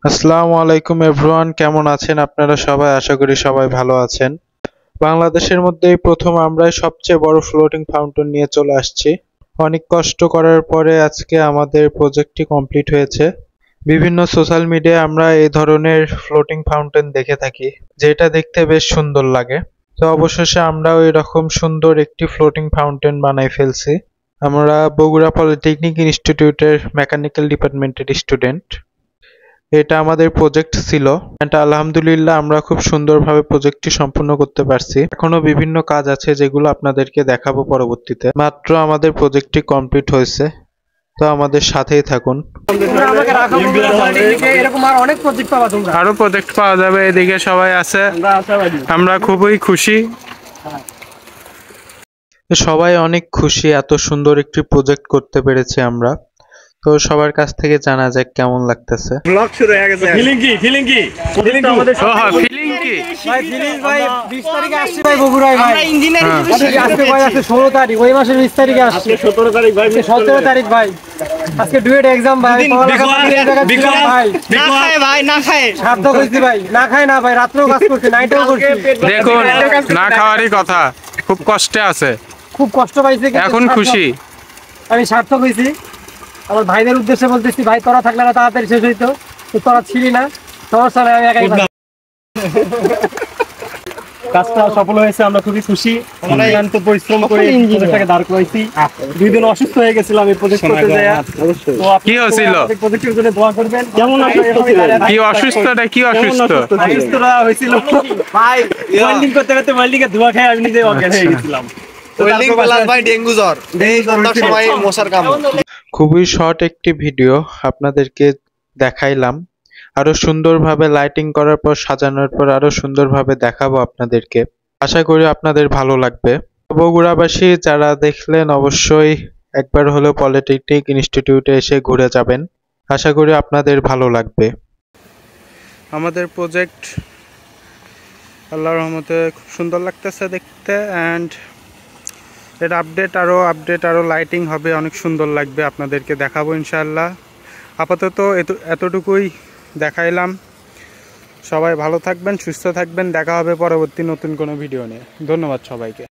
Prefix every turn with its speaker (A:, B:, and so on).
A: আসসালামু আলাইকুম এভরিওয়ান, কেমন আছেন আপনারা সবাই? আশা করি সবাই ভালো আছেন। বাংলাদেশের মধ্যেই প্রথম আমরাই সবচেয়ে বড় ফ্লোটিং ফাউন্টেন নিয়ে চলে আসছি। অনেক কষ্ট করার পরে আজকে আমাদের প্রজেক্টটি কমপ্লিট হয়েছে। বিভিন্ন সোশ্যাল মিডিয়ায় আমরা এই ধরনের ফ্লোটিং ফাউন্টেন দেখে থাকি, যেটা দেখতে বেশ সুন্দর লাগে। তো অবশেষে আমরাও এরকম সুন্দর একটি ফ্লোটিং ফাউন্টেন বানাই ফেলছি। আমরা বগুড়া পলিটেকনিক ইনস্টিটিউটের মেকানিক্যাল ডিপার্টমেন্টের স্টুডেন্ট। এটা আমাদের প্রজেক্ট ছিল, এটা আলহামদুলিল্লাহ আমরা খুব সুন্দরভাবে প্রজেক্টটি সম্পূর্ণ করতে পারছি। এখনো বিভিন্ন কাজ আছে যেগুলো আপনাদেরকে দেখাবো পরবর্তীতে। মাত্র আমাদের প্রজেক্টটি কমপ্লিট হয়েছে, তো আমাদের সাথেই থাকুন। আরো প্রজেক্ট পাওয়া যাবে, এদিকে সবাই আছে, আমরা খুবই খুশি। সবাই অনেক খুশি, এত সুন্দর একটি প্রজেক্ট করতে পেরেছি আমরা। তো সবার কাছ থেকে জানা যাক কেমন লাগতেছে।
B: ব্লগ শুরু হয়ে গেছে। ফিলিং কি ফিলিং কি ফিলিং আমাদের
A: ফিলিং কি
C: ভাই ফিলিং ভাই 20 তারিখে আসছে ভাই বগুড়ায় ভাই। আমরা ইঞ্জিনিয়ারিং আজকে ভাই আছে 16 তারিখ, ওই মাসের 20 তারিখে আসছে।
B: আজকে 17 তারিখ ভাই,
C: 17 তারিখ ভাই। আজকে ডুয়েট এক্সাম ভাই। ভাই
B: না খায় ভাই, না খায়।
C: সার্থক হইছি ভাই, না খায় না ভাই, রাতেও কাজ করছি, নাইটেও করছি।
A: দেখুন, না খাওয়ারই কথা, খুব কষ্টে আছে,
C: খুব কষ্ট পাইছে,
A: এখন খুশি।
C: আমি সার্থক হইছি। আমার ভাইদের উদ্দেশ্যে বলতেছি, ভাই তোরা থাকলে না তাড়াতাড়ি শেষ হইতো, তো তোরা ছিলি না, সমস্যা নাই, আমি একাই।
B: কাজটা সফল হয়েছে, আমরা খুবই খুশি। আমরা ক্লান্ত পরিশ্রম করে প্রজেক্টটাকে দাঁড় করাইছি। 2 দিন অসুস্থ হয়ে গেছিলাম এই প্রজেক্ট করতে যায়। তো
A: কি হয়েছিল?
B: প্রজেক্টের জন্য দোয়া করবেন। কেমন
A: কি অসুস্থটা? কি অসুস্থ?
B: অসুস্থটা হয়েছিল ভাই, ওয়েল্ডিং করতে করতে ওয়েল্ডিং এর ধোঁয়া খেয়ে আমি নিজে অজ্ঞান হয়ে গেছিলাম।
D: ওয়েল্ডিং প্লাস ভাই ডেঙ্গু জ্বর, এই সন্ধ্যার সময় মশার কামড়।
A: খুবই শর্ট একটি ভিডিও আপনাদেরকে দেখাইলাম। আরো সুন্দরভাবে লাইটিং করার পর, সাজানোর পর আরো সুন্দরভাবে দেখাবো আপনাদেরকে। আশা করি আপনাদের ভালো লাগবে। বগুড়াবাসী যারা দেখলেন, অবশ্যই একবার হলেও পলিটেকনিক ইনস্টিটিউটে এসে ঘুরে যাবেন। আশা করি আপনাদের ভালো লাগবে। আমাদের প্রজেক্ট আল্লাহর রহমতে খুব সুন্দর লাগতেছে দেখতে। অ্যান্ড এর আপডেট আরো লাইটিং হবে, অনেক সুন্দর লাগবে, আপনাদেরকে দেখাবো ইনশাআল্লাহ। আপাতত এতটুকুই দেখাইলাম। সবাই ভালো থাকবেন, সুস্থ থাকবেন, দেখা হবে পরবর্তী নতুন কোনো ভিডিও নিয়ে। ধন্যবাদ সবাইকে।